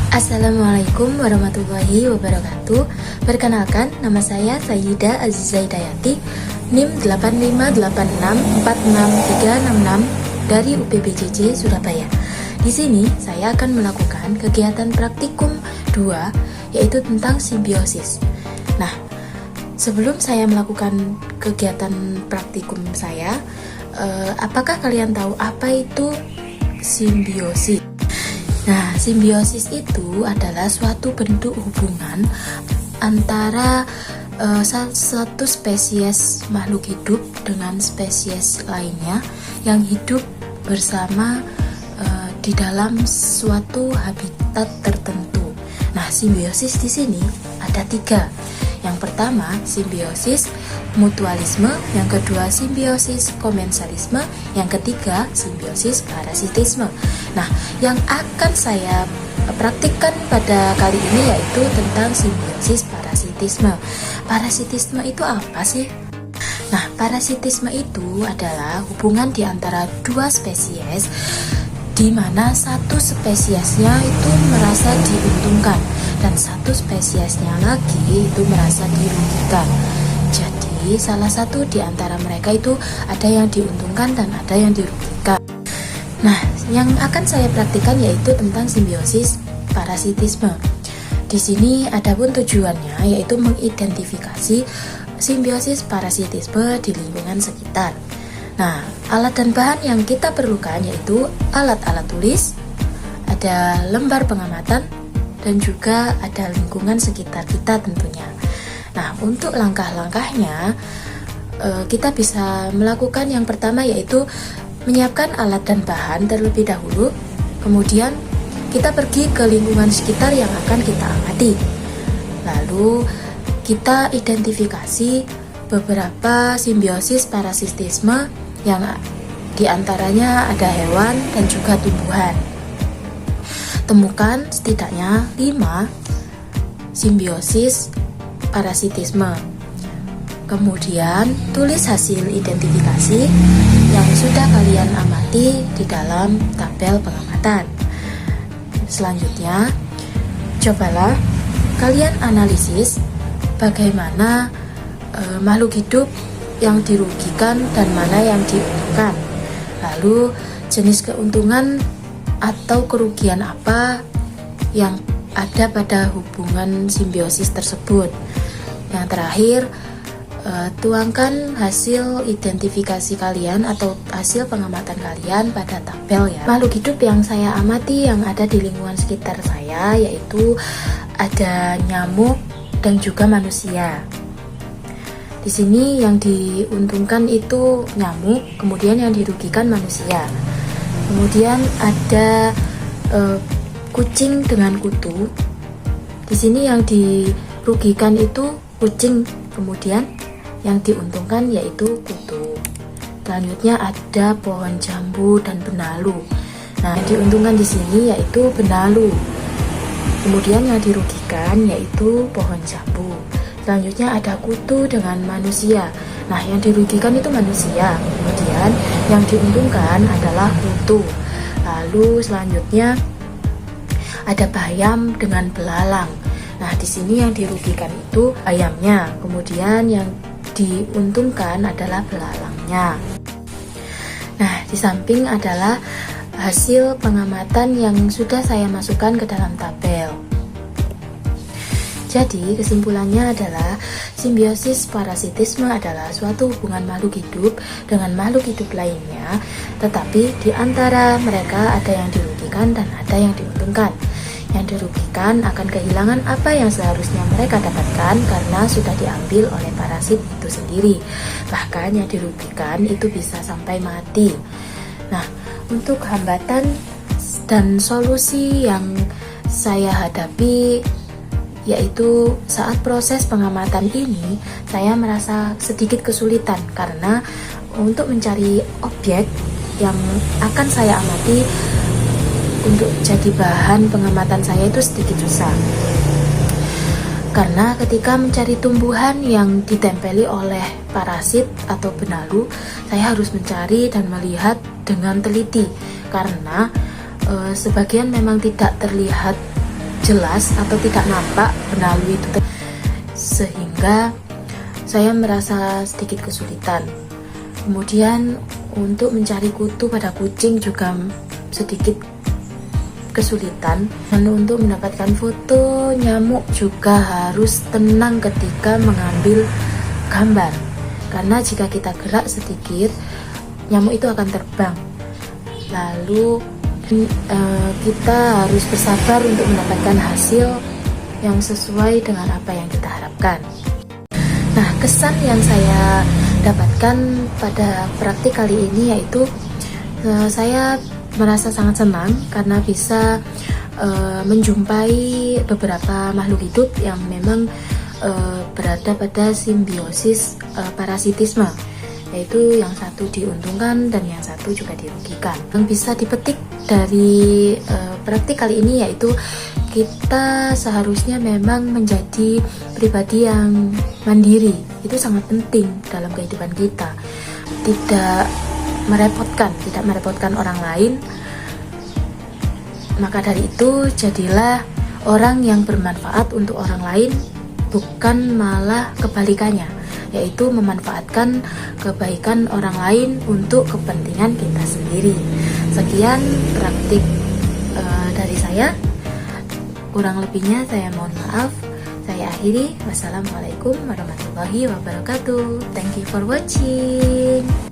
Assalamualaikum warahmatullahi wabarakatuh. Perkenalkan, nama saya Sayyidah Azizah Hidayati, NIM 858646366 dari UPBJJ Surabaya. Di sini saya akan melakukan kegiatan praktikum 2, yaitu tentang simbiosis. Nah, sebelum saya melakukan kegiatan praktikum saya, apakah kalian tahu apa itu simbiosis? Nah, simbiosis itu adalah suatu bentuk hubungan antara satu spesies makhluk hidup dengan spesies lainnya yang hidup bersama di dalam suatu habitat tertentu. Nah, simbiosis di sini ada 3. Yang pertama, simbiosis mutualisme, yang kedua simbiosis komensalisme, yang ketiga simbiosis parasitisme. Nah, yang akan saya praktikkan pada kali ini yaitu tentang simbiosis parasitisme. Parasitisme itu apa sih? Nah, parasitisme itu adalah hubungan di antara 2 spesies di mana satu spesiesnya itu merasa diuntungkan dan satu spesiesnya lagi itu merasa dirugikan. Jadi salah satu di antara mereka itu ada yang diuntungkan dan ada yang dirugikan. Nah, yang akan saya praktikkan yaitu tentang simbiosis parasitisme. Di sini adapun tujuannya yaitu mengidentifikasi simbiosis parasitisme di lingkungan sekitar. Nah, alat dan bahan yang kita perlukan yaitu alat-alat tulis, ada lembar pengamatan, dan juga ada lingkungan sekitar kita tentunya. Nah, untuk langkah-langkahnya, kita bisa melakukan yang pertama yaitu menyiapkan alat dan bahan terlebih dahulu. Kemudian kita pergi ke lingkungan sekitar yang akan kita amati. Lalu kita identifikasi beberapa simbiosis parasitisme yang diantaranya ada hewan dan juga tumbuhan. Temukan setidaknya 5 simbiosis parasitisme. Kemudian tulis hasil identifikasi yang sudah kalian amati di dalam tabel pengamatan. Selanjutnya, cobalah kalian analisis bagaimana makhluk hidup yang dirugikan dan mana yang diuntungkan. Lalu jenis keuntungan atau kerugian apa yang ada pada hubungan simbiosis tersebut. Yang terakhir, tuangkan hasil identifikasi kalian atau hasil pengamatan kalian pada tabel ya. Makhluk hidup yang saya amati yang ada di lingkungan sekitar saya yaitu ada nyamuk dan juga manusia. Di sini yang diuntungkan itu nyamuk, kemudian yang dirugikan manusia. Kemudian ada kucing dengan kutu. Di sini yang dirugikan itu kucing, kemudian yang diuntungkan yaitu kutu. Selanjutnya ada pohon jambu dan benalu. Nah, yang diuntungkan di sini yaitu benalu. Kemudian yang dirugikan yaitu pohon jambu. Selanjutnya ada kutu dengan manusia. Nah, yang dirugikan itu manusia. Kemudian yang diuntungkan adalah kutu. Lalu selanjutnya ada bayam dengan belalang. Nah, di sini yang dirugikan itu ayamnya. Kemudian yang diuntungkan adalah belalangnya. Nah, di samping adalah hasil pengamatan yang sudah saya masukkan ke dalam tabel. Jadi, kesimpulannya adalah simbiosis parasitisme adalah suatu hubungan makhluk hidup dengan makhluk hidup lainnya, tetapi di antara mereka ada yang dirugikan dan ada yang diuntungkan. Yang dirugikan akan kehilangan apa yang seharusnya mereka dapatkan karena sudah diambil oleh parasit itu sendiri. Bahkan yang dirugikan itu bisa sampai mati. Nah, untuk hambatan dan solusi yang saya hadapi yaitu saat proses pengamatan ini saya merasa sedikit kesulitan karena untuk mencari objek yang akan saya amati untuk jadi bahan pengamatan saya itu sedikit susah. Karena ketika mencari tumbuhan yang ditempeli oleh parasit atau benalu, saya harus mencari dan melihat dengan teliti karena sebagian memang tidak terlihat jelas atau tidak nampak melalui itu, sehingga saya merasa sedikit kesulitan. Kemudian untuk mencari kutu pada kucing juga sedikit kesulitan, dan untuk mendapatkan foto nyamuk juga harus tenang ketika mengambil gambar, karena jika kita gerak sedikit nyamuk itu akan terbang. Lalu kita harus bersabar untuk mendapatkan hasil yang sesuai dengan apa yang kita harapkan. Nah, kesan yang saya dapatkan pada praktik kali ini yaitu saya merasa sangat senang karena bisa menjumpai beberapa makhluk hidup yang memang berada pada simbiosis parasitisme, yaitu yang satu diuntungkan dan yang satu juga dirugikan. Yang bisa dipetik dari praktik kali ini yaitu kita seharusnya memang menjadi pribadi yang mandiri. Itu sangat penting dalam kehidupan kita. Tidak merepotkan orang lain. Maka dari itu jadilah orang yang bermanfaat untuk orang lain, bukan malah kebalikannya, yaitu memanfaatkan kebaikan orang lain untuk kepentingan kita sendiri. Sekian praktik dari saya. Kurang lebihnya saya mohon maaf. Saya akhiri. Wassalamualaikum warahmatullahi wabarakatuh. Thank you for watching.